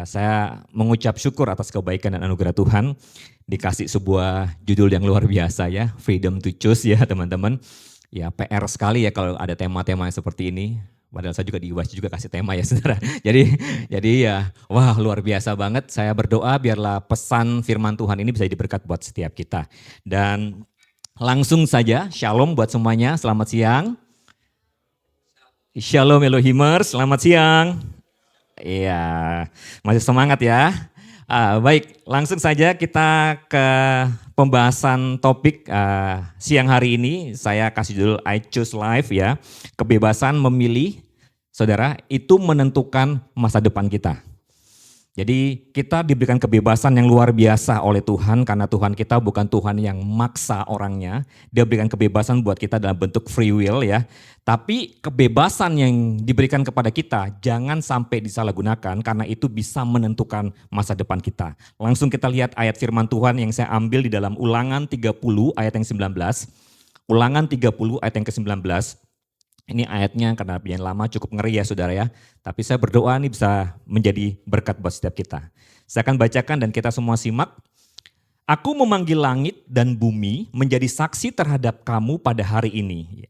Saya mengucap syukur atas kebaikan dan anugerah Tuhan, dikasih sebuah judul yang luar biasa ya, Freedom to Choose ya teman-teman. Ya PR sekali ya kalau ada tema-tema seperti ini. Padahal saya juga di UAS juga kasih tema ya saudara. Jadi ya wah luar biasa banget. Saya berdoa biarlah pesan firman Tuhan ini bisa jadi berkat buat setiap kita. Dan langsung saja shalom buat semuanya, selamat siang. Shalom Elohimers, selamat siang. Iya, masih semangat ya. Baik, langsung saja kita ke pembahasan topik siang hari ini. Saya kasih judul I Choose Life ya. Kebebasan memilih, saudara, itu menentukan masa depan kita. Jadi kita diberikan kebebasan yang luar biasa oleh Tuhan karena Tuhan kita bukan Tuhan yang maksa orangnya. Dia berikan kebebasan buat kita dalam bentuk free will ya. Tapi kebebasan yang diberikan kepada kita jangan sampai disalahgunakan karena itu bisa menentukan masa depan kita. Langsung kita lihat ayat firman Tuhan yang saya ambil di dalam Ulangan 30 ayat yang 19. Ulangan 30 ayat yang ke-19. Ini ayatnya karena biar lama cukup ngeri ya saudara ya. Tapi saya berdoa ini bisa menjadi berkat buat setiap kita. Saya akan bacakan dan kita semua simak. Aku memanggil langit dan bumi menjadi saksi terhadap kamu pada hari ini.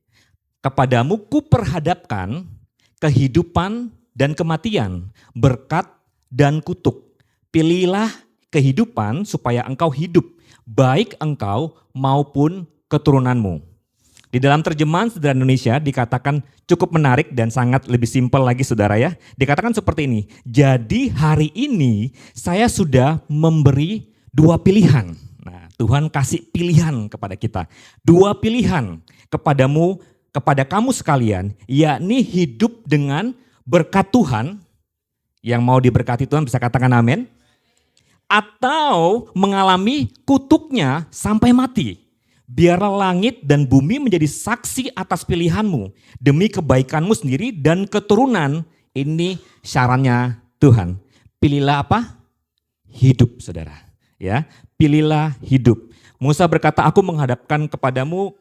Kepadamu kuperhadapkan kehidupan dan kematian, berkat dan kutuk. Pilihlah kehidupan supaya engkau hidup, baik engkau maupun keturunanmu. Di dalam terjemahan Saudara Indonesia dikatakan cukup menarik dan sangat lebih simpel lagi saudara ya. Dikatakan seperti ini, jadi hari ini saya sudah memberi dua pilihan. Nah, Tuhan kasih pilihan kepada kita. Dua pilihan kepadamu, kepada kamu sekalian, yakni hidup dengan berkat Tuhan. Yang mau diberkati Tuhan bisa katakan amin. Atau mengalami kutuknya sampai mati. Biarlah langit dan bumi menjadi saksi atas pilihanmu demi kebaikanmu sendiri dan keturunan. Ini syaratnya Tuhan. Pilihlah apa? Hidup saudara. Ya, pilihlah hidup. Musa berkata, aku menghadapkan kepadamu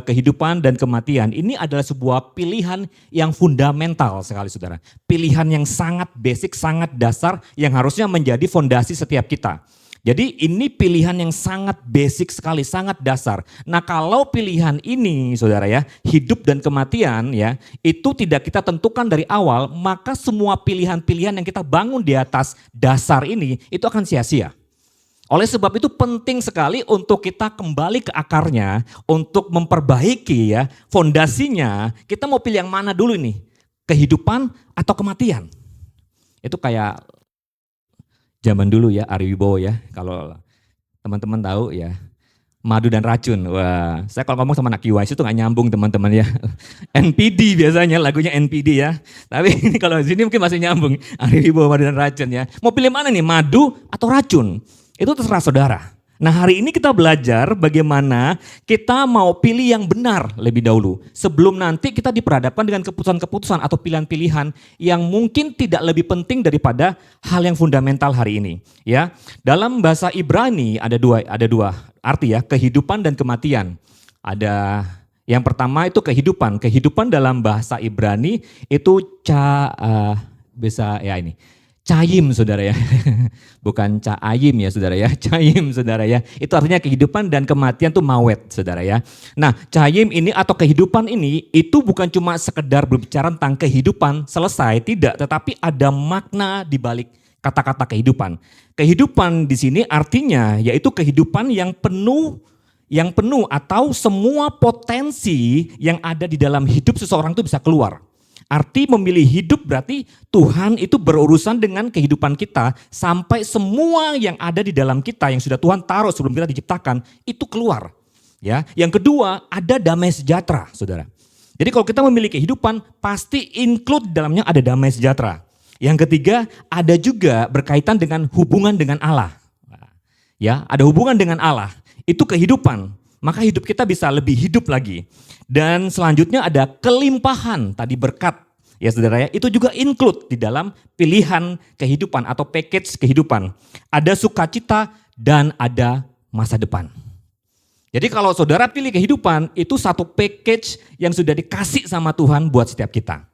kehidupan dan kematian. Ini adalah sebuah pilihan yang fundamental sekali saudara. Pilihan yang sangat basic, sangat dasar yang harusnya menjadi fondasi setiap kita. Jadi ini pilihan yang sangat basic sekali, sangat dasar. Nah kalau pilihan ini saudara ya, hidup dan kematian ya, itu tidak kita tentukan dari awal, maka semua pilihan-pilihan yang kita bangun di atas dasar ini, itu akan sia-sia. Oleh sebab itu penting sekali untuk kita kembali ke akarnya, untuk memperbaiki ya, fondasinya, kita mau pilih yang mana dulu nih? Kehidupan atau kematian? Itu kayak zaman dulu ya, Ari Wibowo ya, kalau teman-teman tahu ya, madu dan racun. Wah, saya kalau ngomong sama anak UIS itu gak nyambung teman-teman ya. NPD biasanya, lagunya NPD ya. Tapi ini kalau di sini mungkin masih nyambung. Ari Wibowo, madu dan racun ya. Mau pilih mana nih, madu atau racun? Itu terserah saudara. Nah hari ini kita belajar bagaimana kita mau pilih yang benar lebih dahulu. Sebelum nanti kita diperhadapkan dengan keputusan-keputusan atau pilihan-pilihan yang mungkin tidak lebih penting daripada hal yang fundamental hari ini. Ya, dalam bahasa Ibrani ada dua arti ya, kehidupan dan kematian. Ada yang pertama itu kehidupan. Kehidupan dalam bahasa Ibrani itu bisa ya ini. Cayim saudara ya, bukan caayim ya saudara ya, cayim saudara ya. Itu artinya kehidupan dan kematian itu mawet saudara ya. Nah cayim ini atau kehidupan ini itu bukan cuma sekedar berbicara tentang kehidupan selesai, tidak. Tetapi ada makna di balik kata-kata kehidupan. Kehidupan di sini artinya yaitu kehidupan yang penuh atau semua potensi yang ada di dalam hidup seseorang itu bisa keluar. Arti memilih hidup berarti Tuhan itu berurusan dengan kehidupan kita sampai semua yang ada di dalam kita yang sudah Tuhan taruh sebelum kita diciptakan itu keluar. Ya, yang kedua ada damai sejahtera, saudara. Jadi kalau kita memilih kehidupan pasti include dalamnya ada damai sejahtera. Yang ketiga ada juga berkaitan dengan hubungan dengan Allah. Ya, ada hubungan dengan Allah. Itu kehidupan. Maka hidup kita bisa lebih hidup lagi. Dan selanjutnya ada kelimpahan, tadi berkat. Ya saudara ya, itu juga include di dalam pilihan kehidupan atau package kehidupan. Ada sukacita dan ada masa depan. Jadi kalau saudara pilih kehidupan, itu satu package yang sudah dikasih sama Tuhan buat setiap kita.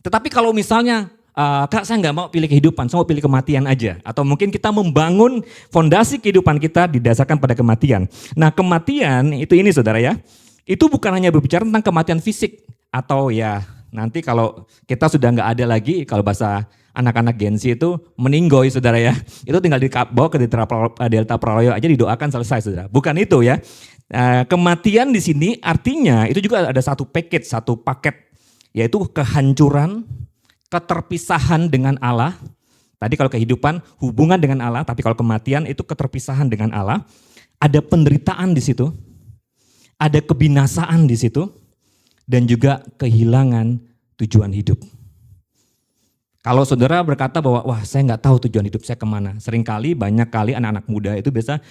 Tetapi kalau misalnya Kak saya nggak mau pilih kehidupan, saya mau pilih kematian aja. Atau mungkin kita membangun fondasi kehidupan kita didasarkan pada kematian. Nah kematian itu ini saudara ya, itu bukan hanya berbicara tentang kematian fisik. Atau ya nanti kalau kita sudah nggak ada lagi, kalau bahasa anak-anak Gen Z itu meninggoy saudara ya. Itu tinggal dibawa ke Delta Praloyo aja didoakan selesai saudara. Bukan itu ya. Kematian di sini artinya itu juga ada satu paket, satu paket. Yaitu kehancuran, keterpisahan dengan Allah. Tadi kalau kehidupan hubungan dengan Allah, tapi kalau kematian itu keterpisahan dengan Allah. Ada penderitaan di situ. Ada kebinasaan di situ. Dan juga kehilangan tujuan hidup. Kalau saudara berkata bahwa wah saya nggak tahu tujuan hidup saya kemana. Seringkali banyak kali anak-anak muda itu biasa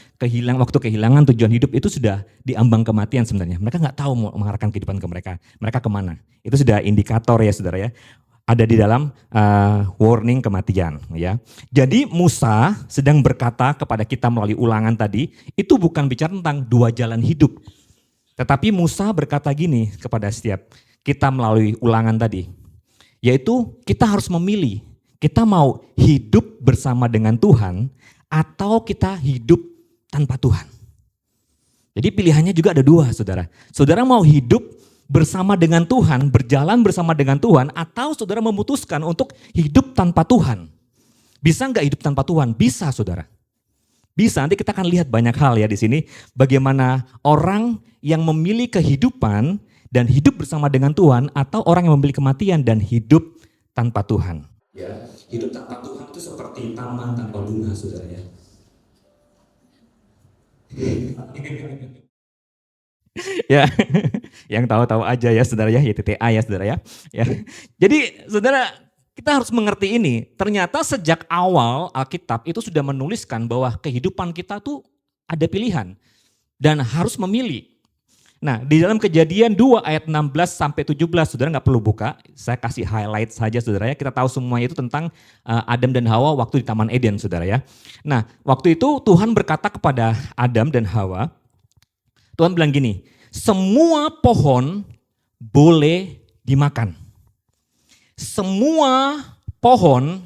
waktu kehilangan tujuan hidup itu sudah di ambang kematian sebenarnya. Mereka nggak tahu mau mengarahkan kehidupan ke mereka. Mereka kemana. Itu sudah indikator ya saudara ya. Ada di dalam warning kematian ya. Jadi Musa sedang berkata kepada kita melalui ulangan tadi. Itu bukan bicara tentang dua jalan hidup. Tetapi Musa berkata gini kepada setiap kita melalui ulangan tadi. Yaitu kita harus memilih, kita mau hidup bersama dengan Tuhan atau kita hidup tanpa Tuhan. Jadi pilihannya juga ada dua saudara. Saudara mau hidup bersama dengan Tuhan, berjalan bersama dengan Tuhan atau saudara memutuskan untuk hidup tanpa Tuhan. Bisa nggak hidup tanpa Tuhan? Bisa saudara. Bisa, nanti kita akan lihat banyak hal ya di sini. Bagaimana orang yang memilih kehidupan dan hidup bersama dengan Tuhan atau orang yang memilih kematian dan hidup tanpa Tuhan. Ya, hidup tanpa Tuhan itu seperti taman tanpa bunga, saudara ya. Ya, yang tahu-tahu aja ya saudara ya, YTTA ya saudara ya. Ya. Jadi saudara, kita harus mengerti ini. Ternyata sejak awal Alkitab itu sudah menuliskan bahwa kehidupan kita tuh ada pilihan dan harus memilih. Nah di dalam Kejadian 2 ayat 16 sampai 17 saudara nggak perlu buka, saya kasih highlight saja saudara ya. Kita tahu semuanya itu tentang Adam dan Hawa waktu di Taman Eden saudara ya. Nah waktu itu Tuhan berkata kepada Adam dan Hawa, Tuhan bilang gini, semua pohon boleh dimakan. Semua pohon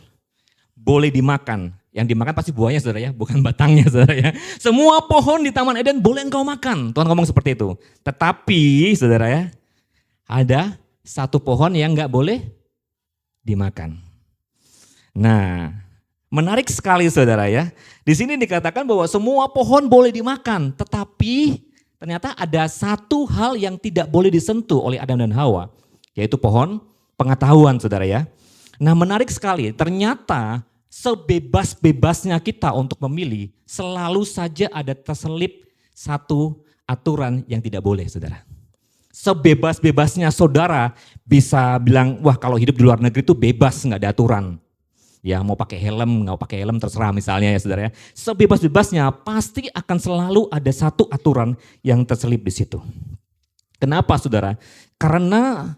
boleh dimakan. Yang dimakan pasti buahnya saudara ya, bukan batangnya saudara ya. Semua pohon di Taman Eden boleh engkau makan. Tuhan ngomong seperti itu. Tetapi saudara ya, ada satu pohon yang gak boleh dimakan. Nah, menarik sekali saudara ya. Di sini dikatakan bahwa semua pohon boleh dimakan. Tetapi ternyata ada satu hal yang tidak boleh disentuh oleh Adam dan Hawa. Yaitu pohon pengetahuan saudara ya. Nah menarik sekali, ternyata sebebas-bebasnya kita untuk memilih, selalu saja ada terselip satu aturan yang tidak boleh saudara. Sebebas-bebasnya saudara bisa bilang, wah kalau hidup di luar negeri itu bebas, gak ada aturan. Ya mau pakai helm, nggak pakai helm terserah misalnya ya saudara ya. Sebebas-bebasnya pasti akan selalu ada satu aturan yang terselip di situ. Kenapa saudara? Karena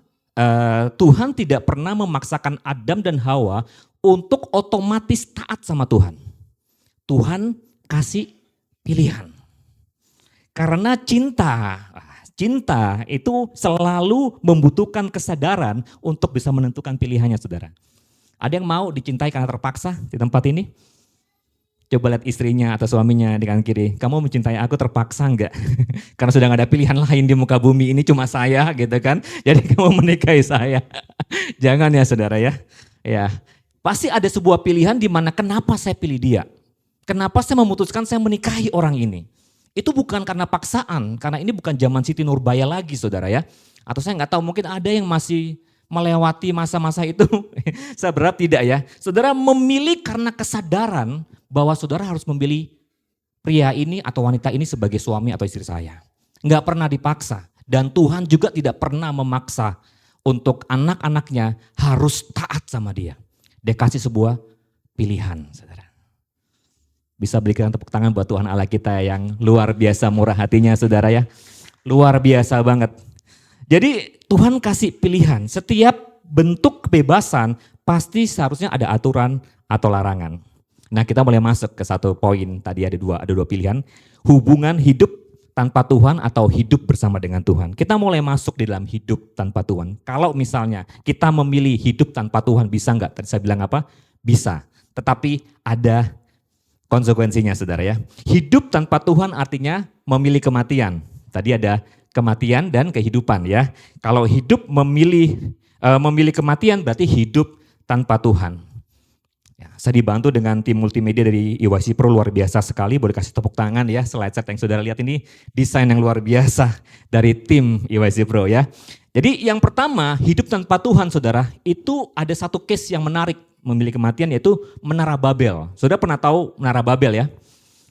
Tuhan tidak pernah memaksakan Adam dan Hawa untuk otomatis taat sama Tuhan. Tuhan kasih pilihan. Karena cinta itu selalu membutuhkan kesadaran untuk bisa menentukan pilihannya saudara. Ada yang mau dicintai karena terpaksa di tempat ini? Coba lihat istrinya atau suaminya di kanan kiri. Kamu mencintai aku terpaksa enggak? Karena sudah gak ada pilihan lain di muka bumi ini cuma saya gitu kan. Jadi kamu menikahi saya. Jangan ya saudara ya. Ya, pasti ada sebuah pilihan di mana kenapa saya pilih dia. Kenapa saya memutuskan saya menikahi orang ini. Itu bukan karena paksaan. Karena ini bukan zaman Siti Nurbaya lagi saudara ya. Atau saya gak tahu mungkin ada yang masih melewati masa-masa itu. Saya berharap tidak ya. Saudara memilih karena kesadaran bahwa saudara harus memilih pria ini atau wanita ini sebagai suami atau istri saya. Enggak pernah dipaksa. Dan Tuhan juga tidak pernah memaksa untuk anak-anaknya harus taat sama dia. Dia kasih sebuah pilihan saudara. Bisa berikan tepuk tangan buat Tuhan Allah kita yang luar biasa murah hatinya saudara ya. Luar biasa banget. Jadi Tuhan kasih pilihan, setiap bentuk kebebasan pasti seharusnya ada aturan atau larangan. Nah kita boleh masuk ke satu poin, tadi ada dua pilihan. Hubungan hidup tanpa Tuhan atau hidup bersama dengan Tuhan. Kita mulai masuk di dalam hidup tanpa Tuhan. Kalau misalnya kita memilih hidup tanpa Tuhan, bisa nggak? Tadi saya bilang apa? Bisa. Tetapi ada konsekuensinya, saudara ya. Hidup tanpa Tuhan artinya memilih kematian. Tadi ada kematian dan kehidupan ya. Kalau hidup memilih kematian berarti hidup tanpa Tuhan. Ya, saya dibantu dengan tim multimedia dari IYC Pro, luar biasa sekali, boleh kasih tepuk tangan ya. Slide set yang saudara lihat ini desain yang luar biasa dari tim IYC Pro ya. Jadi yang pertama, hidup tanpa Tuhan saudara, itu ada satu case yang menarik memilih kematian, yaitu Menara Babel. Saudara pernah tahu Menara Babel ya?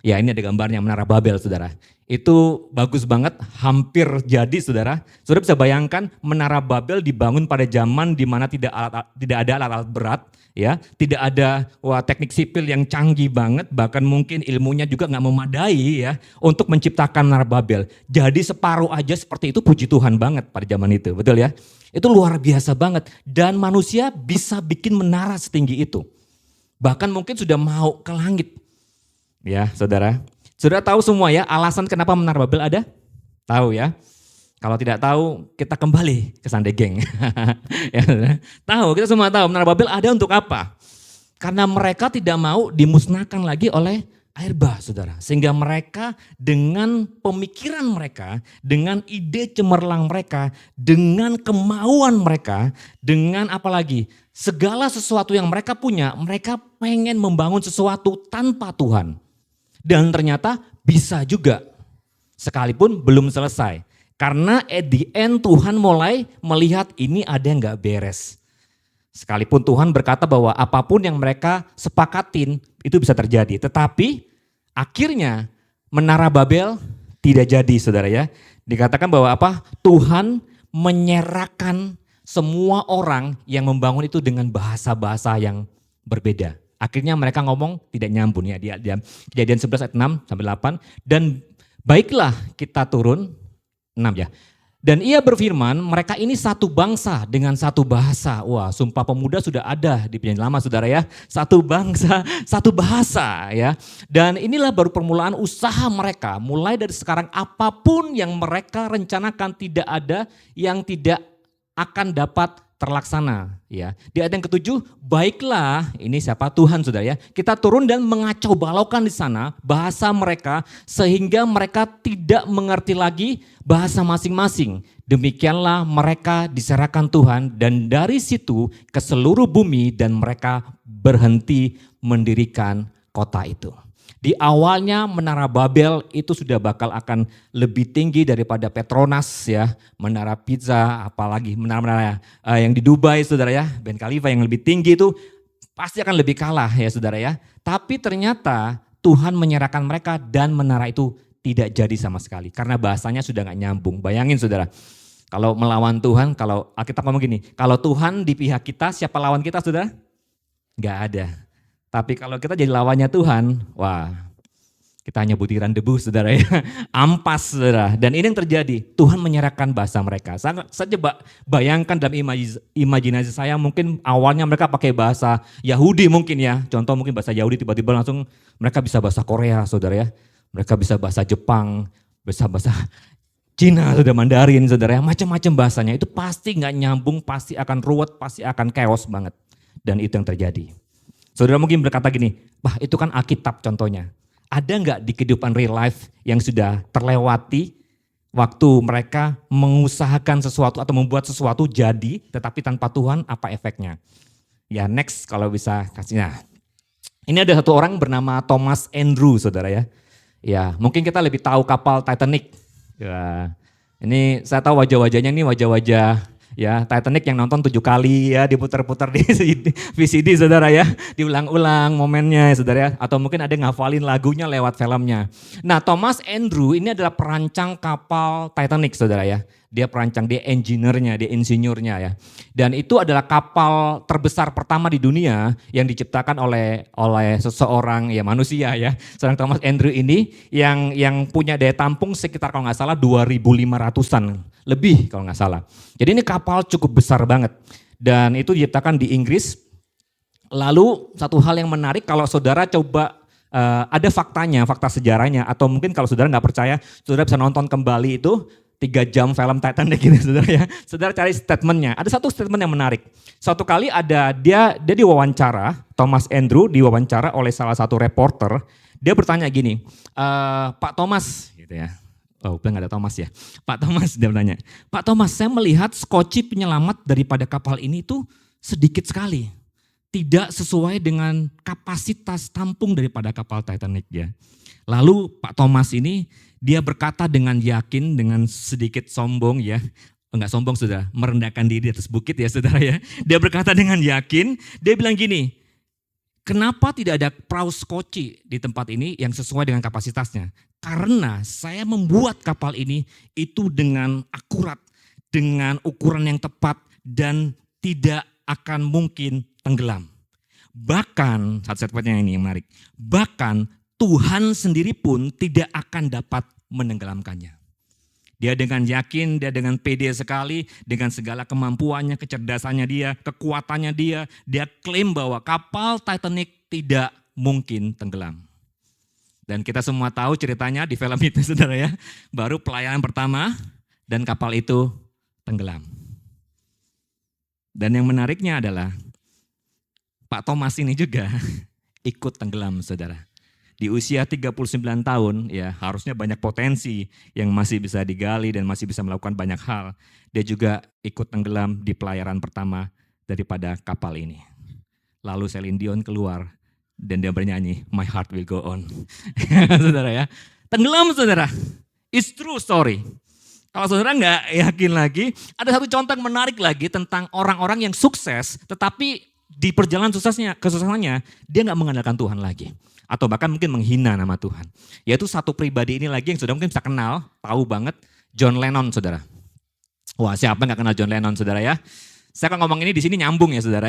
Ya, ini ada gambarnya Menara Babel saudara. Itu bagus banget, hampir jadi saudara. Saudara bisa bayangkan Menara Babel dibangun pada zaman di mana tidak ada alat-alat berat, ya, tidak ada teknik sipil yang canggih banget, bahkan mungkin ilmunya juga nggak memadai ya untuk menciptakan Menara Babel. Jadi separuh aja seperti itu, puji Tuhan banget pada zaman itu, betul ya? Itu luar biasa banget, dan manusia bisa bikin menara setinggi itu. Bahkan mungkin sudah mau ke langit. Ya, saudara. Saudara tahu semua ya alasan kenapa Menara Babel ada? Tahu ya? Kalau tidak tahu, kita kembali ke Sunday Gang. Ya, tahu, kita semua tahu Menara Babel ada untuk apa? Karena mereka tidak mau dimusnahkan lagi oleh air bah, saudara. Sehingga mereka dengan pemikiran mereka, dengan ide cemerlang mereka, dengan kemauan mereka, dengan apalagi segala sesuatu yang mereka punya, mereka pengen membangun sesuatu tanpa Tuhan. Dan ternyata bisa juga, sekalipun belum selesai. Karena at the end Tuhan mulai melihat ini ada yang gak beres. Sekalipun Tuhan berkata bahwa apapun yang mereka sepakatin itu bisa terjadi. Tetapi akhirnya Menara Babel tidak jadi, saudara ya. Dikatakan bahwa apa? Tuhan menyerahkan semua orang yang membangun itu dengan bahasa-bahasa yang berbeda. Akhirnya mereka ngomong tidak nyambung ya. Dia Kejadian 11 ayat 6 sampai 8. Dan baiklah kita turun 6 ya. Dan ia berfirman, mereka ini satu bangsa dengan satu bahasa. Wah, Sumpah Pemuda sudah ada di Perjanjian Lama saudara ya. Satu bangsa, satu bahasa ya. Dan inilah baru permulaan usaha mereka. Mulai dari sekarang apapun yang mereka rencanakan tidak ada yang tidak akan dapat terlaksana ya. Di ayat yang ke-7, baiklah, ini siapa? Tuhan saudara ya. Kita turun dan mengacau balaukan di sana bahasa mereka sehingga mereka tidak mengerti lagi bahasa masing-masing. Demikianlah mereka diserahkan Tuhan dan dari situ ke seluruh bumi dan mereka berhenti mendirikan kota itu. Di awalnya Menara Babel itu sudah bakal akan lebih tinggi daripada Petronas ya, Menara Pizza, apalagi menara-menara yang di Dubai saudara ya, Ben Khalifa yang lebih tinggi itu pasti akan lebih kalah ya saudara ya. Tapi ternyata Tuhan menyerahkan mereka dan menara itu tidak jadi sama sekali karena bahasanya sudah gak nyambung. Bayangin saudara, kalau melawan Tuhan, kalau Alkitab ngomong gini, kalau Tuhan di pihak kita, siapa lawan kita saudara? Gak ada. Tapi kalau kita jadi lawannya Tuhan, wah kita hanya butiran debu saudara ya, ampas saudara. Dan ini yang terjadi, Tuhan menyerahkan bahasa mereka. Saya coba bayangkan dalam imajinasi saya mungkin awalnya mereka pakai bahasa Yahudi mungkin ya. Contoh mungkin bahasa Yahudi tiba-tiba langsung mereka bisa bahasa Korea saudara ya. Mereka bisa bahasa Jepang, bisa bahasa Cina, sudah Mandarin saudara ya. Macam-macam bahasanya itu pasti gak nyambung, pasti akan ruwet, pasti akan chaos banget. Dan itu yang terjadi. Saudara mungkin berkata gini, wah itu kan Alkitab contohnya. Ada nggak di kehidupan real life yang sudah terlewati waktu mereka mengusahakan sesuatu atau membuat sesuatu jadi tetapi tanpa Tuhan, apa efeknya? Ya next kalau bisa kasihnya. Ini ada satu orang bernama Thomas Andrew saudara ya. Ya mungkin kita lebih tahu kapal Titanic. Ya, ini saya tahu wajah-wajahnya ini wajah-wajah ya Titanic yang nonton 7 kali ya, diputar-putar di VCD saudara ya, diulang-ulang momennya ya saudara ya, atau mungkin ada yang ngafalin lagunya lewat filmnya. Nah Thomas Andrew ini adalah perancang kapal Titanic saudara ya, dia perancang, dia engineer-nya, dia insinyurnya ya. Dan itu adalah kapal terbesar pertama di dunia yang diciptakan oleh seseorang ya manusia ya, seorang Thomas Andrew ini yang punya daya tampung sekitar kalau nggak salah 2.500-an lebih kalau nggak salah. Jadi ini kapal cukup besar banget dan itu diciptakan di Inggris. Lalu satu hal yang menarik kalau saudara coba ada faktanya, fakta sejarahnya, atau mungkin kalau saudara nggak percaya, saudara bisa nonton kembali itu 3 jam film Titanic gitu saudara ya. Saudara cari statementnya, ada satu statement yang menarik. Suatu kali ada dia diwawancara, Thomas Andrew diwawancara oleh salah satu reporter, dia bertanya gini, Pak Thomas gitu ya. Oh, udah gak ada Thomas ya. Pak Thomas dia bertanya, Pak Thomas, saya melihat skoci penyelamat daripada kapal ini tuh sedikit sekali. Tidak sesuai dengan kapasitas tampung daripada kapal Titanic ya. Lalu Pak Thomas ini dia berkata dengan yakin, dengan sedikit sombong ya. Enggak sombong saudara, merendahkan diri di atas bukit ya saudara ya. Dia berkata dengan yakin, dia bilang gini, kenapa tidak ada perahu skoci di tempat ini yang sesuai dengan kapasitasnya? Karena saya membuat kapal ini itu dengan akurat, dengan ukuran yang tepat dan tidak akan mungkin tenggelam. Bahkan, satu statementnya ini yang menarik, bahkan Tuhan sendiri pun tidak akan dapat menenggelamkannya. Dia dengan yakin, dia dengan pede sekali, dengan segala kemampuannya, kecerdasannya dia, kekuatannya dia klaim bahwa kapal Titanic tidak mungkin tenggelam. Dan kita semua tahu ceritanya di film itu saudara ya, baru pelayanan pertama dan kapal itu tenggelam. Dan yang menariknya adalah Pak Thomas ini juga ikut tenggelam saudara. Di usia 39 tahun ya harusnya banyak potensi yang masih bisa digali dan masih bisa melakukan banyak hal. Dia juga ikut tenggelam di pelayaran pertama daripada kapal ini. Lalu Celine Dion keluar dan dia bernyanyi My Heart Will Go On. Saudara ya, tenggelam saudara. It's true story. Kalau saudara nggak yakin lagi, ada satu contoh yang menarik lagi tentang orang-orang yang sukses tetapi di perjalanan kesusahannya dia nggak mengandalkan Tuhan lagi. Atau bahkan mungkin menghina nama Tuhan. Yaitu satu pribadi ini lagi yang saudara mungkin bisa kenal, tahu banget, John Lennon saudara. Wah siapa nggak kenal John Lennon saudara ya. Saya kan ngomong ini di sini nyambung ya saudara.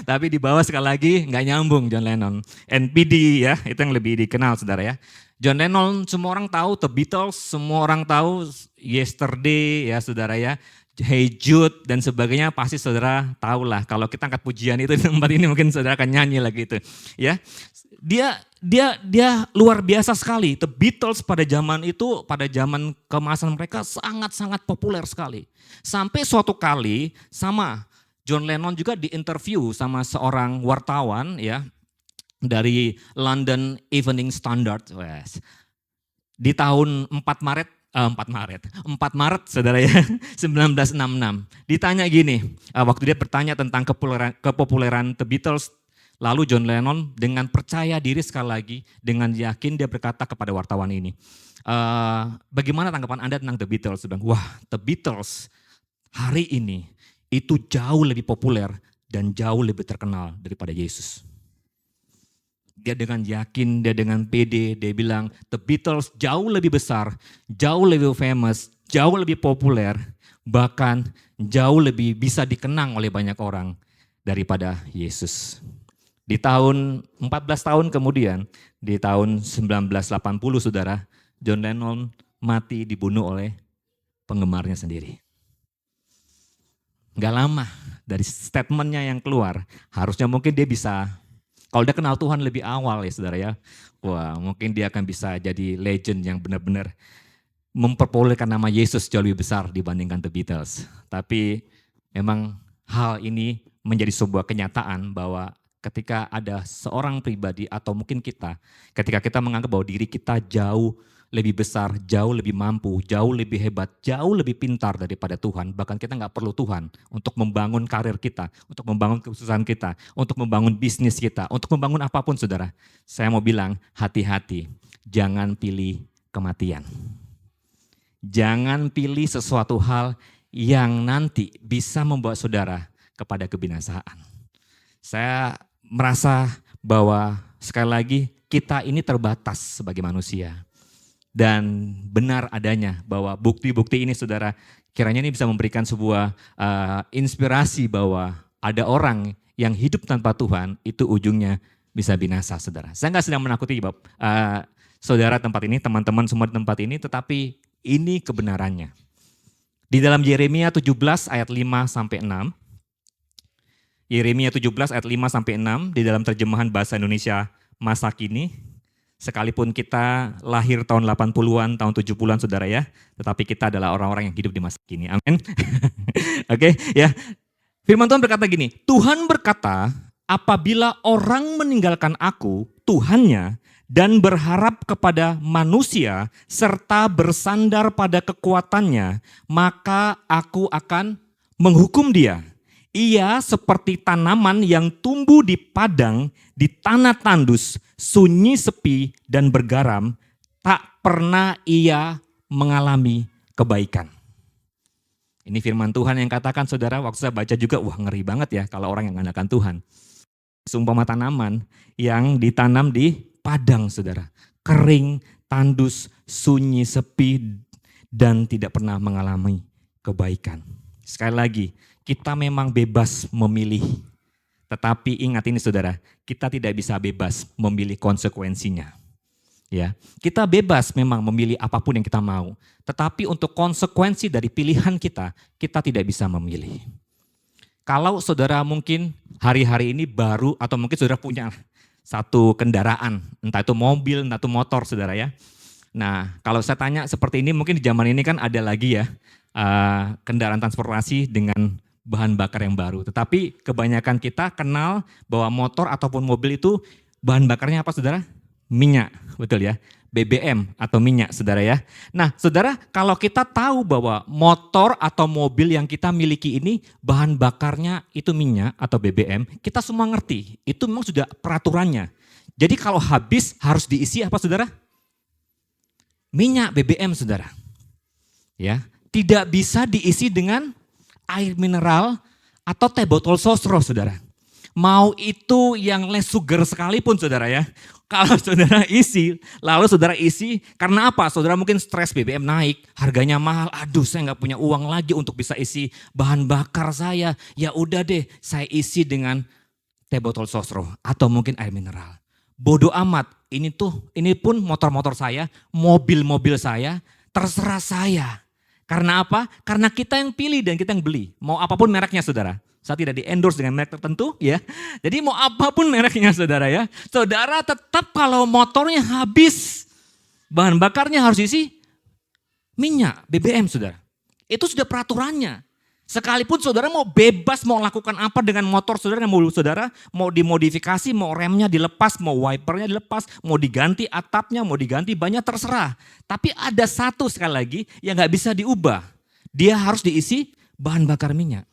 Tapi di bawah sekali lagi nggak nyambung John Lennon. NPD ya, itu yang lebih dikenal saudara ya. John Lennon semua orang tahu, The Beatles semua orang tahu, Yesterday ya saudara ya. Hey Jude dan sebagainya pasti saudara tahu lah. Kalau kita angkat pujian itu di tempat ini mungkin saudara akan nyanyi lagi itu. Ya, dia luar biasa sekali. The Beatles pada zaman itu, pada zaman keemasan mereka sangat-sangat populer sekali. Sampai suatu kali sama John Lennon juga diinterview sama seorang wartawan ya dari London Evening Standard. Di tahun 4 Maret saudara ya 1966. Ditanya gini, waktu dia bertanya tentang kepopuleran The Beatles, lalu John Lennon dengan percaya diri sekali lagi, dengan yakin dia berkata kepada wartawan ini, bagaimana tanggapan Anda tentang The Beatles? Dia bilang, wah The Beatles hari ini itu jauh lebih populer dan jauh lebih terkenal daripada Yesus. Dia dengan yakin, dia dengan pede, dia bilang The Beatles jauh lebih besar, jauh lebih famous, jauh lebih populer, bahkan jauh lebih bisa dikenang oleh banyak orang daripada Yesus. Di tahun 14 tahun kemudian, di tahun 1980 saudara, John Lennon mati dibunuh oleh penggemarnya sendiri. Gak lama dari statementnya yang keluar, harusnya mungkin dia bisa, kalau dia kenal Tuhan lebih awal ya saudara ya, wah mungkin dia akan bisa jadi legend yang benar-benar memperpopulerkan nama Yesus jauh lebih besar dibandingkan The Beatles. Tapi memang hal ini menjadi sebuah kenyataan bahwa ketika ada seorang pribadi atau mungkin kita, ketika kita menganggap bahwa diri kita jauh lebih besar, jauh lebih mampu, jauh lebih hebat, jauh lebih pintar daripada Tuhan. Bahkan kita nggak perlu Tuhan untuk membangun karir kita, untuk membangun kesuksesan kita, untuk membangun bisnis kita, untuk membangun apapun saudara. Saya mau bilang hati-hati, jangan pilih kematian. Jangan pilih sesuatu hal yang nanti bisa membawa saudara kepada kebinasaan. Saya merasa bahwa sekali lagi kita ini terbatas sebagai manusia. Dan benar adanya bahwa bukti-bukti ini saudara, kiranya ini bisa memberikan sebuah inspirasi bahwa ada orang yang hidup tanpa Tuhan itu ujungnya bisa binasa saudara. Saya nggak sedang menakuti saudara tempat ini, teman-teman semua di tempat ini, tetapi ini kebenarannya. Di dalam Yeremia 17 ayat 5 sampai 6, Yeremia 17 ayat 5 sampai 6 di dalam terjemahan bahasa Indonesia masa kini, Sekalipun kita lahir tahun 80-an, tahun 70-an saudara ya, tetapi kita adalah orang-orang yang hidup di masa kini. Amin. Oke, ya. Firman Tuhan berkata gini, Tuhan berkata, apabila orang meninggalkan aku, Tuhannya, dan berharap kepada manusia, serta bersandar pada kekuatannya, maka aku akan menghukum dia. Ia seperti tanaman yang tumbuh di padang, di tanah tandus, sunyi sepi dan bergaram, tak pernah ia mengalami kebaikan. Ini firman Tuhan yang katakan saudara, waktu saya baca juga, wah ngeri banget ya kalau orang yang mengandalkan Tuhan. Seumpama tanaman yang ditanam di padang saudara, kering, tandus, sunyi, sepi, dan tidak pernah mengalami kebaikan. Sekali lagi, kita memang bebas memilih. Tetapi ingat ini saudara, kita tidak bisa bebas memilih konsekuensinya. Ya, kita bebas memang memilih apapun yang kita mau. Tetapi untuk konsekuensi dari pilihan kita, kita tidak bisa memilih. Kalau saudara mungkin hari-hari ini baru atau mungkin saudara punya satu kendaraan, entah itu mobil, entah itu motor saudara ya. Nah kalau saya tanya seperti ini, mungkin di zaman ini kan ada lagi ya kendaraan transportasi dengan bahan bakar yang baru. Tetapi kebanyakan kita kenal bahwa motor ataupun mobil itu bahan bakarnya apa saudara? Minyak, betul ya. BBM atau minyak saudara ya. Nah saudara, kalau kita tahu bahwa motor atau mobil yang kita miliki ini bahan bakarnya itu minyak atau BBM, kita semua ngerti. Itu memang sudah peraturannya. Jadi kalau habis harus diisi apa saudara? Minyak BBM saudara. Ya, tidak bisa diisi dengan air mineral atau teh botol sosro saudara. Mau itu yang less sugar sekalipun saudara ya. Kalau saudara isi, lalu saudara isi karena apa? Saudara mungkin stres BBM naik, harganya mahal. Aduh saya nggak punya uang lagi untuk bisa isi bahan bakar saya. Ya udah deh saya isi dengan teh botol sosro atau mungkin air mineral. Bodoh amat, ini pun motor-motor saya, mobil-mobil saya, terserah saya. Karena apa? Karena kita yang pilih dan kita yang beli. Mau apapun mereknya saudara. Saya tidak di-endorse dengan merek tertentu ya. Jadi mau apapun mereknya saudara ya. Saudara tetap kalau motornya habis, bahan bakarnya harus isi minyak, BBM saudara. Itu sudah peraturannya. Sekalipun saudara mau bebas mau lakukan apa dengan motor saudara, dengan mobil saudara, mau dimodifikasi, mau remnya dilepas, mau wipernya dilepas, mau diganti atapnya, mau diganti banyak terserah. Tapi ada satu sekali lagi yang gak bisa diubah. Dia harus diisi bahan bakar minyak.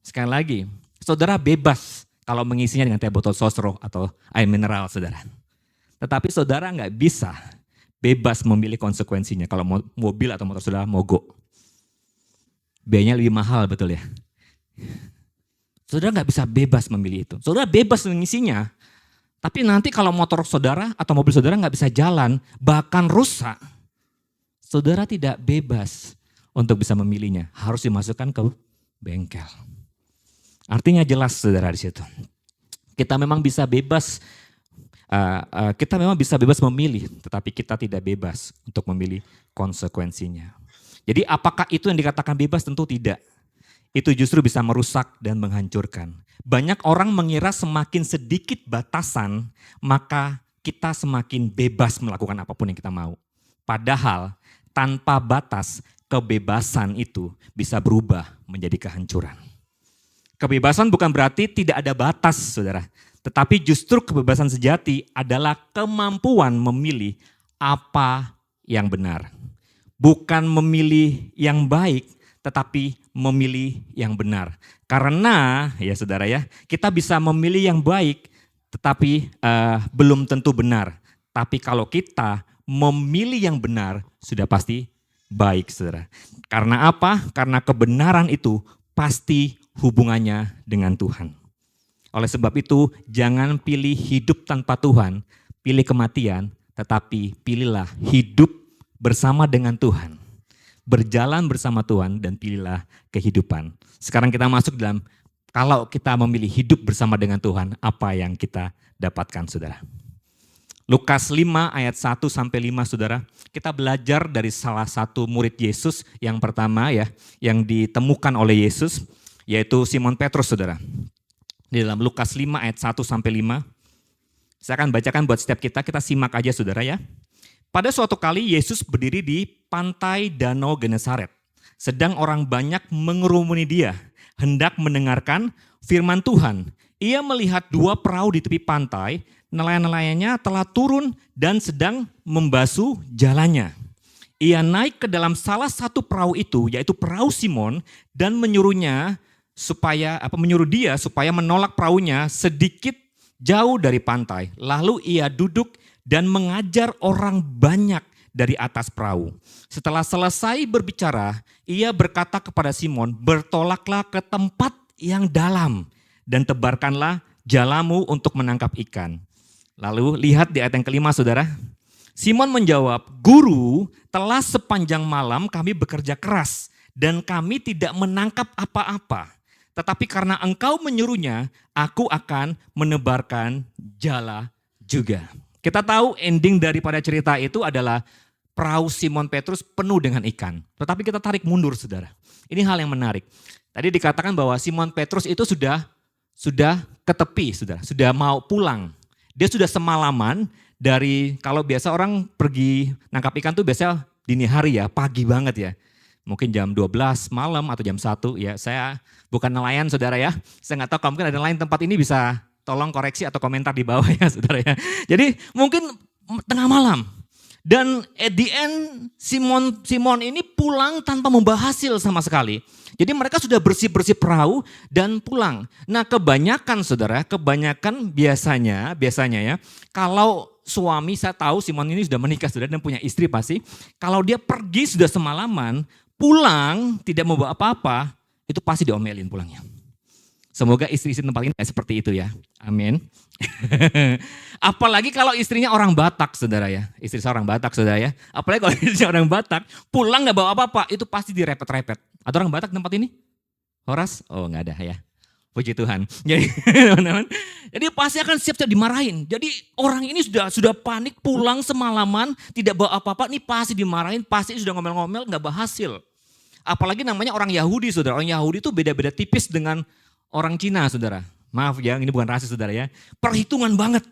Sekali lagi, saudara bebas kalau mengisinya dengan teh botol sosro atau air mineral saudara. Tetapi saudara nggak bisa bebas memilih konsekuensinya kalau mobil atau motor saudara mogok. Biayanya lebih mahal betul ya. Saudara nggak bisa bebas memilih itu. Saudara bebas mengisinya, tapi nanti kalau motor saudara atau mobil saudara nggak bisa jalan, bahkan rusak, saudara tidak bebas untuk bisa memilihnya. Harus dimasukkan ke bengkel. Artinya jelas saudara di situ. Kita memang bisa bebas, memilih, tetapi kita tidak bebas untuk memilih konsekuensinya. Jadi apakah itu yang dikatakan bebas? Tentu tidak. Itu justru bisa merusak dan menghancurkan. Banyak orang mengira semakin sedikit batasan, maka kita semakin bebas melakukan apapun yang kita mau. Padahal tanpa batas, kebebasan itu bisa berubah menjadi kehancuran. Kebebasan bukan berarti tidak ada batas, saudara. Tetapi justru kebebasan sejati adalah kemampuan memilih apa yang benar. Bukan memilih yang baik, tetapi memilih yang benar. Karena, ya saudara ya, kita bisa memilih yang baik, tetapi belum tentu benar. Tapi kalau kita memilih yang benar, sudah pasti baik, saudara. Karena apa? Karena kebenaran itu pasti hubungannya dengan Tuhan. Oleh sebab itu, jangan pilih hidup tanpa Tuhan, pilih kematian, tetapi pilihlah hidup bersama dengan Tuhan. Berjalan bersama Tuhan dan pilihlah kehidupan. Sekarang kita masuk dalam, kalau kita memilih hidup bersama dengan Tuhan, apa yang kita dapatkan saudara. Lukas 5 ayat 1 sampai 5 saudara. Kita belajar dari salah satu murid Yesus yang pertama ya, yang ditemukan oleh Yesus, yaitu Simon Petrus saudara. Di dalam Lukas 5 ayat 1 sampai 5. Saya akan bacakan buat setiap kita simak aja saudara ya. Pada suatu kali Yesus berdiri di pantai Danau Genesaret. Sedang orang banyak mengerumuni dia, hendak mendengarkan firman Tuhan. Ia melihat dua perahu di tepi pantai, nelayan-nelayannya telah turun dan sedang membasuh jalannya. Ia naik ke dalam salah satu perahu itu, yaitu perahu Simon, dan menyuruh dia supaya menolak perahunya sedikit jauh dari pantai. Lalu ia duduk dan mengajar orang banyak dari atas perahu. Setelah selesai berbicara, ia berkata kepada Simon, "Bertolaklah ke tempat yang dalam dan tebarkanlah jalamu untuk menangkap ikan." Lalu lihat di ayat yang kelima saudara. Simon menjawab, "Guru, telah sepanjang malam kami bekerja keras dan kami tidak menangkap apa-apa. Tetapi karena engkau menyuruhnya, aku akan menebarkan jala juga." Kita tahu ending daripada cerita itu adalah perahu Simon Petrus penuh dengan ikan. Tetapi kita tarik mundur saudara. Ini hal yang menarik. Tadi dikatakan bahwa Simon Petrus itu sudah ke tepi saudara, sudah mau pulang. Dia sudah semalaman dari, kalau biasa orang pergi nangkap ikan tuh biasa dini hari ya, pagi banget ya. Mungkin jam 12 malam atau jam 1 ya. Saya bukan nelayan saudara ya. Saya nggak tahu kalau mungkin ada nelayan tempat ini bisa tolong koreksi atau komentar di bawah ya saudara ya. Jadi mungkin tengah malam. Dan at the end Simon ini pulang tanpa membawa hasil sama sekali. Jadi mereka sudah bersih-bersih perahu dan pulang. Nah kebanyakan biasanya ya, kalau suami, saya tahu Simon ini sudah menikah saudara dan punya istri pasti. Kalau dia pergi sudah semalaman, pulang tidak membawa apa-apa, itu pasti diomelin pulangnya. Semoga istri-istri tempat ini seperti itu ya. Amin. Apalagi kalau istrinya orang Batak saudara ya. Istri saya orang Batak saudara ya. Apalagi kalau istrinya orang Batak, pulang gak bawa apa-apa, itu pasti direpet-repet. Ada orang Batak tempat ini? Horas? Oh gak ada ya. Puji Tuhan. Jadi teman-teman, jadi pasti akan siap-siap dimarahin. Jadi orang ini sudah panik, pulang semalaman, tidak bawa apa-apa, ini pasti dimarahin, pasti sudah ngomel-ngomel, gak berhasil. Apalagi namanya orang Yahudi saudara. Orang Yahudi itu beda-beda tipis dengan orang Cina saudara. Maaf ya, ini bukan rasis saudara ya. Perhitungan banget.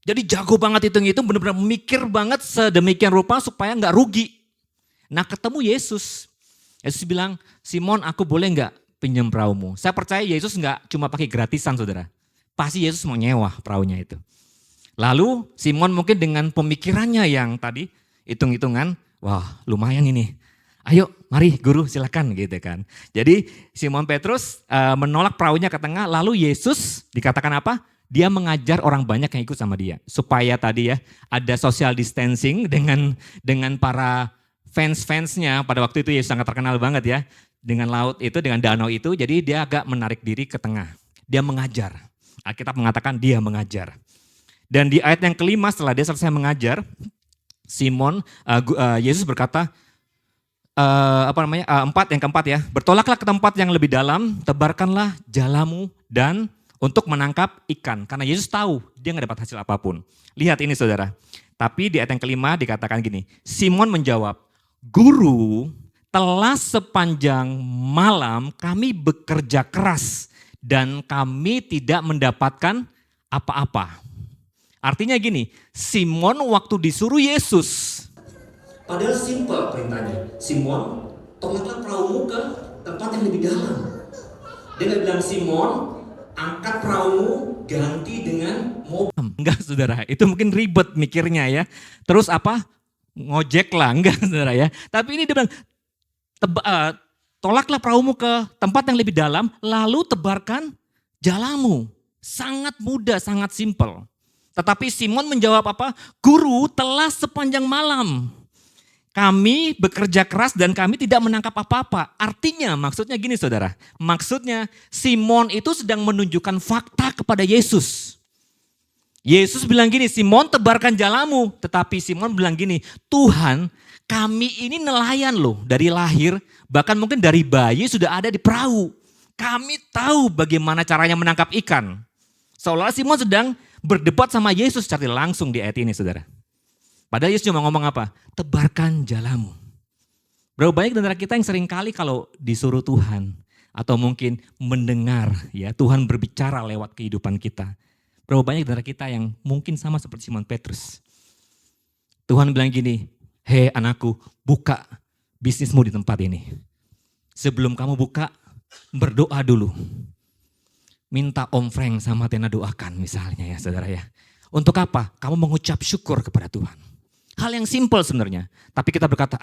Jadi jago banget hitung-hitung, benar-benar mikir banget sedemikian rupa supaya gak rugi. Nah ketemu Yesus. Yesus bilang, "Simon, aku boleh gak pinjam perahumu?" Saya percaya Yesus gak cuma pakai gratisan saudara. Pasti Yesus mau nyewa perahunya itu. Lalu Simon mungkin dengan pemikirannya yang tadi, hitung-hitungan, wah lumayan ini. Ayo mari guru silakan gitu kan. Jadi Simon Petrus menolak perahunya ke tengah, lalu Yesus dikatakan apa? Dia mengajar orang banyak yang ikut sama dia. Supaya tadi ya ada social distancing dengan para fans-fansnya. Pada waktu itu Yesus sangat terkenal banget ya. Dengan laut itu, dengan danau itu, jadi dia agak menarik diri ke tengah. Dia mengajar. Alkitab mengatakan dia mengajar. Dan di ayat yang kelima setelah dia selesai mengajar, Yesus berkata, yang keempat ya, "Bertolaklah ke tempat yang lebih dalam, tebarkanlah jalamu dan untuk menangkap ikan." Karena Yesus tahu dia nggak dapat hasil apapun. Lihat ini saudara. Tapi di ayat yang kelima dikatakan gini, Simon menjawab, "Guru, telah sepanjang malam kami bekerja keras dan kami tidak mendapatkan apa-apa." Artinya gini, Simon waktu disuruh Yesus, padahal simpel perintahnya. "Simon, tolaklah perahumu ke tempat yang lebih dalam." Dia nggak bilang, "Simon, angkat perahumu ganti dengan mobil." Enggak saudara, itu mungkin ribet mikirnya ya. Terus apa? Ngojek lah, enggak saudara ya. Tapi ini dia bilang, "Tolaklah perahumu ke tempat yang lebih dalam, lalu tebarkan jalamu." Sangat mudah, sangat simpel. Tetapi Simon menjawab apa? "Guru, telah sepanjang malam kami bekerja keras dan kami tidak menangkap apa-apa." Artinya maksudnya gini saudara. Maksudnya Simon itu sedang menunjukkan fakta kepada Yesus. Yesus bilang gini, "Simon, tebarkan jalamu." Tetapi Simon bilang gini, "Tuhan, kami ini nelayan loh dari lahir. Bahkan mungkin dari bayi sudah ada di perahu. Kami tahu bagaimana caranya menangkap ikan." Seolah Simon sedang berdebat sama Yesus secara langsung di ayat ini saudara. Padahal Yesus cuma ngomong apa? Tebarkan jalamu. Berapa banyak di antara kita yang seringkali kalau disuruh Tuhan atau mungkin mendengar ya Tuhan berbicara lewat kehidupan kita. Berapa banyak dari kita yang mungkin sama seperti Simon Petrus. Tuhan bilang gini, hei anakku, buka bisnismu di tempat ini. Sebelum kamu buka, berdoa dulu. Minta Om Frank sama Tena doakan misalnya ya saudara ya. Untuk apa? Kamu mengucap syukur kepada Tuhan. Hal yang simpel sebenarnya. Tapi kita berkata,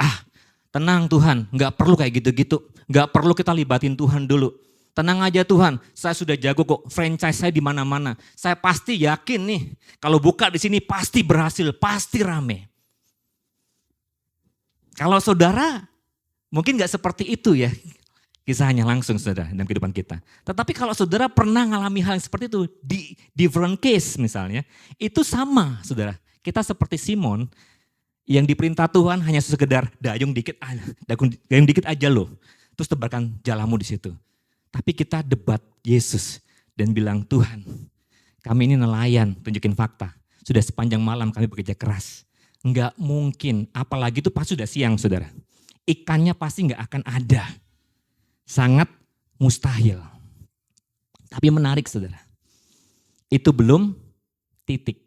tenang Tuhan, gak perlu kayak gitu-gitu. Gak perlu kita libatin Tuhan dulu. Tenang aja Tuhan, saya sudah jago kok, franchise saya di mana-mana. Saya pasti yakin nih, kalau buka di sini pasti berhasil, pasti rame. Kalau saudara, mungkin gak seperti itu ya kisahnya langsung saudara dalam kehidupan kita. Tetapi kalau saudara pernah mengalami hal yang seperti itu, di different case misalnya, itu sama saudara. Kita seperti Simon yang diperintah Tuhan hanya sekedar dayung dikit aja loh. Terus tebarkan jalamu di situ. Tapi kita debat Yesus dan bilang, Tuhan kami ini nelayan, tunjukin fakta. Sudah sepanjang malam kami bekerja keras. Enggak mungkin, apalagi itu pas sudah siang saudara. Ikannya pasti enggak akan ada. Sangat mustahil. Tapi menarik saudara. Itu belum titik.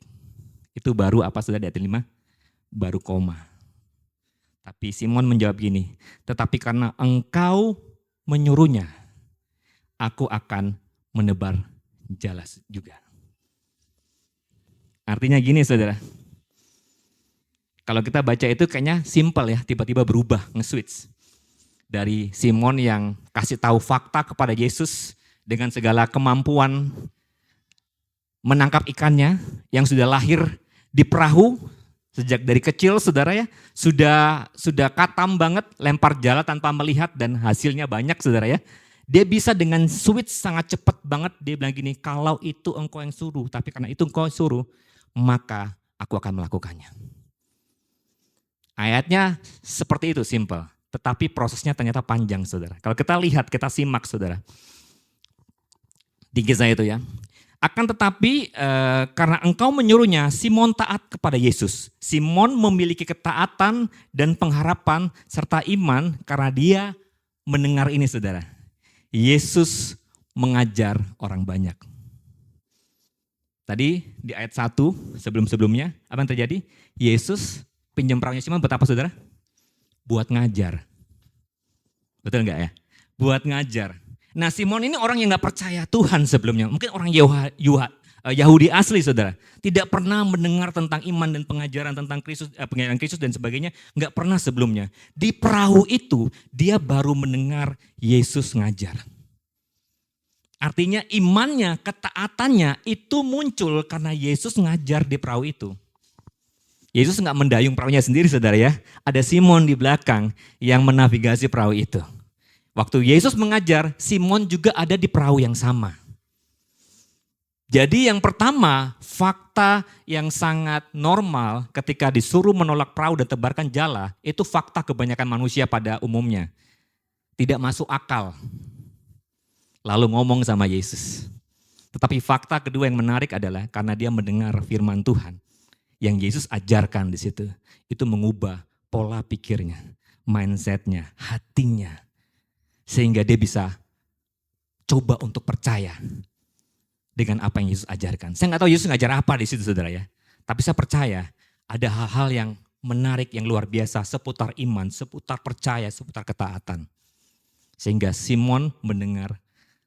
Itu baru apa saudara di ayat 5? Baru koma. Tapi Simon menjawab gini, tetapi karena engkau menyuruhnya, aku akan menebar jala juga. Artinya gini saudara, kalau kita baca itu kayaknya simpel ya, tiba-tiba berubah, nge-switch. Dari Simon yang kasih tahu fakta kepada Yesus dengan segala kemampuan menangkap ikannya yang sudah lahir di perahu sejak dari kecil saudara ya, sudah katam banget, lempar jala tanpa melihat dan hasilnya banyak saudara ya. Dia bisa dengan switch sangat cepat banget, dia bilang gini, kalau itu engkau yang suruh, tapi karena itu engkau suruh, maka aku akan melakukannya. Ayatnya seperti itu, simple. Tetapi prosesnya ternyata panjang saudara. Kalau kita lihat, kita simak saudara. Di kisah itu ya. Akan tetapi karena engkau menyuruhnya, Simon taat kepada Yesus. Simon memiliki ketaatan dan pengharapan serta iman karena dia mendengar ini saudara. Yesus mengajar orang banyak. Tadi di ayat 1 sebelum-sebelumnya apa yang terjadi? Yesus pinjam perahunya Simon buat apa saudara? Buat ngajar. Betul enggak ya? Buat ngajar. Nah Simon ini orang yang gak percaya Tuhan sebelumnya. Mungkin orang Yahudi asli saudara. Tidak pernah mendengar tentang iman dan pengajaran tentang pengajaran Kristus dan sebagainya. Gak pernah sebelumnya. Di perahu itu dia baru mendengar Yesus ngajar. Artinya imannya, ketaatannya itu muncul karena Yesus ngajar di perahu itu. Yesus gak mendayung perahunya sendiri saudara ya. Ada Simon di belakang yang menavigasi perahu itu. Waktu Yesus mengajar, Simon juga ada di perahu yang sama. Jadi yang pertama, fakta yang sangat normal ketika disuruh menolak perahu dan tebarkan jala, itu fakta kebanyakan manusia pada umumnya. Tidak masuk akal. Lalu ngomong sama Yesus. Tetapi fakta kedua yang menarik adalah karena dia mendengar firman Tuhan. Yang Yesus ajarkan di situ, itu mengubah pola pikirnya, mindsetnya, hatinya. Sehingga dia bisa coba untuk percaya dengan apa yang Yesus ajarkan. Saya nggak tahu Yesus ngajar apa di situ saudara ya. Tapi saya percaya ada hal-hal yang menarik, yang luar biasa seputar iman, seputar percaya, seputar ketaatan. Sehingga Simon mendengar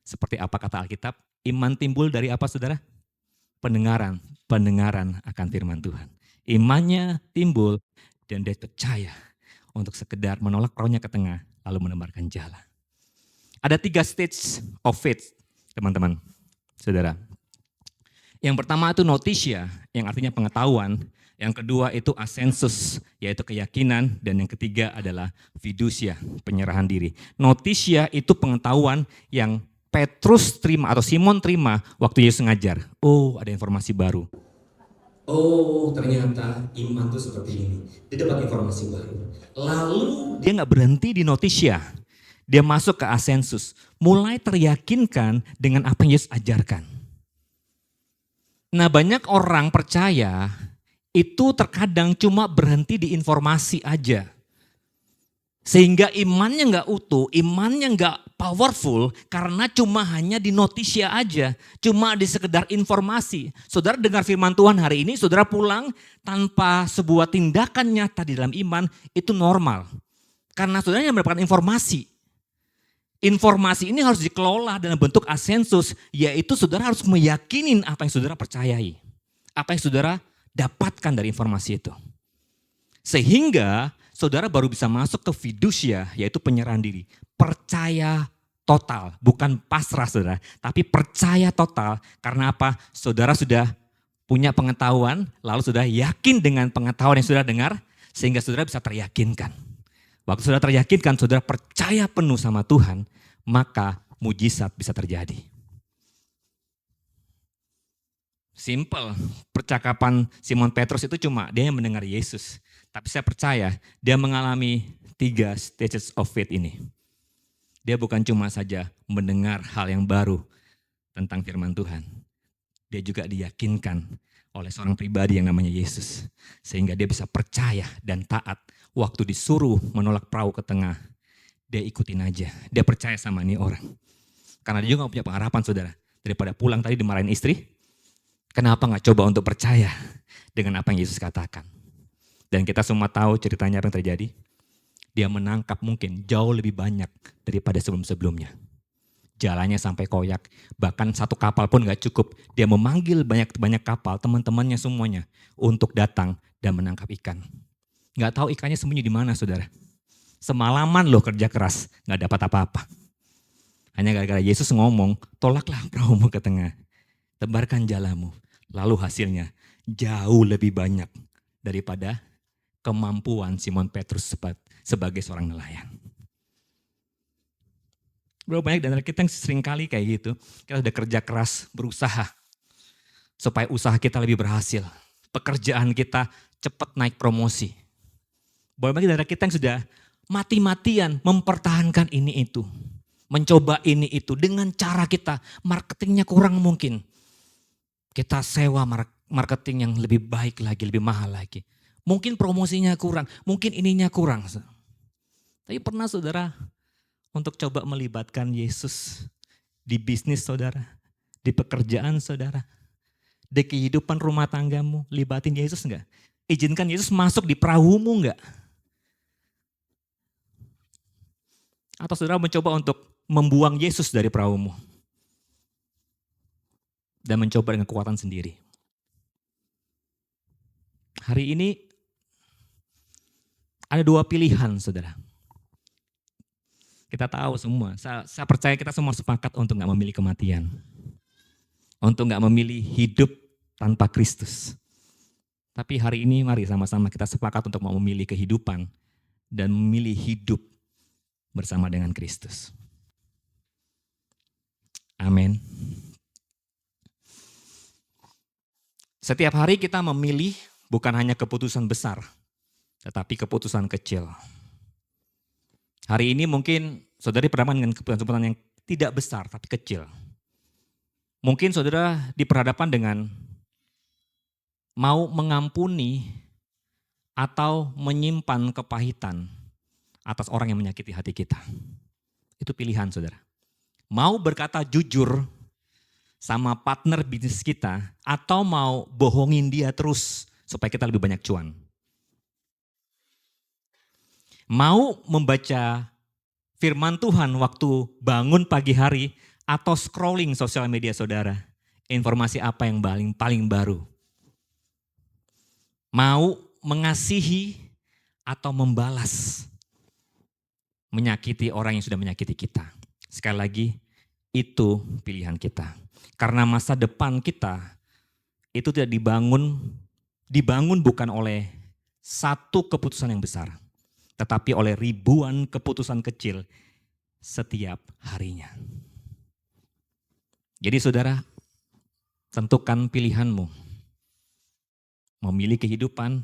seperti apa kata Alkitab, iman timbul dari apa saudara? Pendengaran akan firman Tuhan. Imannya timbul dan dia percaya untuk sekedar menolak perahunya ke tengah lalu menebarkan jala. Ada 3 stage of faith, teman-teman, saudara. Yang pertama itu notitia, yang artinya pengetahuan. Yang kedua itu asensus, yaitu keyakinan. Dan yang ketiga adalah fidusia, penyerahan diri. Notitia itu pengetahuan yang Petrus terima atau Simon terima waktu Yesus ngajar. Oh, ada informasi baru. Oh, ternyata iman itu seperti ini. Dia dapat informasi baru. Lalu dia nggak berhenti di notitia. Dia masuk ke asensus, mulai teryakinkan dengan apa yang Yesus ajarkan. Nah banyak orang percaya itu terkadang cuma berhenti di informasi aja. Sehingga imannya gak utuh, imannya gak powerful karena cuma hanya di notisia aja, cuma di sekedar informasi. Saudara dengar firman Tuhan hari ini, saudara pulang tanpa sebuah tindakan nyata di dalam iman, itu normal. Karena saudara yang mendapatkan informasi. Informasi ini harus dikelola dalam bentuk asensus, yaitu saudara harus meyakinin apa yang saudara percayai. Apa yang saudara dapatkan dari informasi itu. Sehingga saudara baru bisa masuk ke fidusia, yaitu penyerahan diri. Percaya total, bukan pasrah saudara, tapi percaya total. Karena apa? Saudara sudah punya pengetahuan, lalu sudah yakin dengan pengetahuan yang sudah dengar, sehingga saudara bisa teryakinkan. Waktu saudara teryakinkan, saudara percaya penuh sama Tuhan, maka mujizat bisa terjadi. Simple, percakapan Simon Petrus itu cuma dia yang mendengar Yesus. Tapi saya percaya dia mengalami 3 stages of faith ini. Dia bukan cuma saja mendengar hal yang baru tentang firman Tuhan. Dia juga diyakinkan oleh seorang pribadi yang namanya Yesus. Sehingga dia bisa percaya dan taat. Waktu disuruh menolak perahu ke tengah, dia ikutin aja. Dia percaya sama ini orang. Karena dia juga gak punya pengharapan saudara. Daripada pulang tadi dimarahin istri, kenapa gak coba untuk percaya dengan apa yang Yesus katakan. Dan kita semua tahu ceritanya apa yang terjadi. Dia menangkap mungkin jauh lebih banyak daripada sebelum-sebelumnya. Jalannya sampai koyak, bahkan satu kapal pun gak cukup. Dia memanggil banyak kapal, teman-temannya semuanya untuk datang dan menangkap ikan. Gak tahu ikannya sembunyi di mana saudara. Semalaman loh kerja keras, gak dapat apa-apa. Hanya gara-gara Yesus ngomong, tolaklah perahumu ke tengah. Tebarkan jalamu. Lalu hasilnya jauh lebih banyak daripada kemampuan Simon Petrus sebagai seorang nelayan. Berapa banyak dari kita yang sering kali kayak gitu. Kita udah kerja keras, berusaha supaya usaha kita lebih berhasil. Pekerjaan kita cepat naik promosi. Berapa banyak dari kita yang sudah mati-matian mempertahankan ini itu. Mencoba ini itu dengan cara kita, marketingnya kurang mungkin. Kita sewa marketing yang lebih baik lagi, lebih mahal lagi. Mungkin promosinya kurang, mungkin ininya kurang. Tapi pernah saudara untuk coba melibatkan Yesus di bisnis saudara, di pekerjaan saudara, di kehidupan rumah tanggamu, libatin Yesus enggak? Izinkan Yesus masuk di perahumu enggak? Atau saudara mencoba untuk membuang Yesus dari perahumu dan mencoba dengan kekuatan sendiri. Hari ini ada 2 pilihan saudara. Kita tahu semua, saya percaya kita semua sepakat untuk gak memilih kematian. Untuk gak memilih hidup tanpa Kristus. Tapi hari ini mari sama-sama kita sepakat untuk mau memilih kehidupan dan memilih hidup bersama dengan Kristus. Amin. Setiap hari kita memilih bukan hanya keputusan besar, tetapi keputusan kecil. Hari ini mungkin saudara diperhadapkan dengan keputusan yang tidak besar, tapi kecil. Mungkin saudara diperhadapkan dengan mau mengampuni atau menyimpan kepahitan atas orang yang menyakiti hati kita. Itu pilihan saudara. Mau berkata jujur sama partner bisnis kita atau mau bohongin dia terus supaya kita lebih banyak cuan. Mau membaca firman Tuhan waktu bangun pagi hari atau scrolling sosial media saudara. Informasi apa yang paling baru. Mau mengasihi atau membalas menyakiti orang yang sudah menyakiti kita. Sekali lagi, itu pilihan kita. Karena masa depan kita itu tidak dibangun bukan oleh satu keputusan yang besar, tetapi oleh ribuan keputusan kecil setiap harinya. Jadi saudara, tentukan pilihanmu. Memilih kehidupan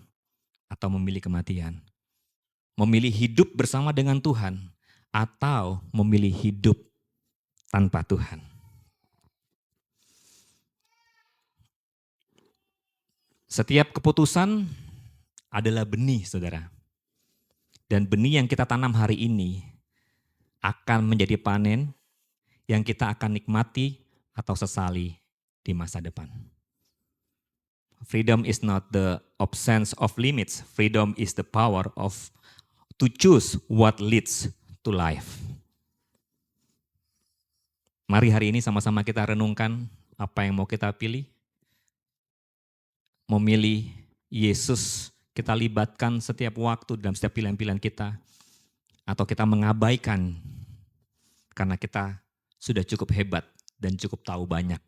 atau memilih kematian. Memilih hidup bersama dengan Tuhan atau memilih hidup tanpa Tuhan. Setiap keputusan adalah benih, saudara. Dan benih yang kita tanam hari ini akan menjadi panen yang kita akan nikmati atau sesali di masa depan. Freedom is not the absence of limits. Freedom is the power of to choose what leads to life. Mari hari ini sama-sama kita renungkan apa yang mau kita pilih. Memilih Yesus kita libatkan setiap waktu dalam setiap pilihan-pilihan kita. Atau kita mengabaikan karena kita sudah cukup hebat dan cukup tahu banyak.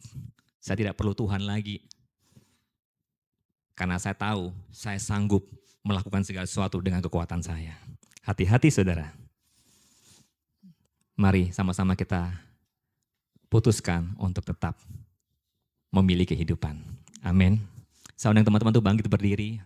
Saya tidak perlu Tuhan lagi. Karena saya tahu saya sanggup melakukan segala sesuatu dengan kekuatan saya. Hati-hati saudara. Mari sama-sama kita putuskan untuk tetap memilih kehidupan. Amin. Saya undang teman-teman untuk bangkit berdiri.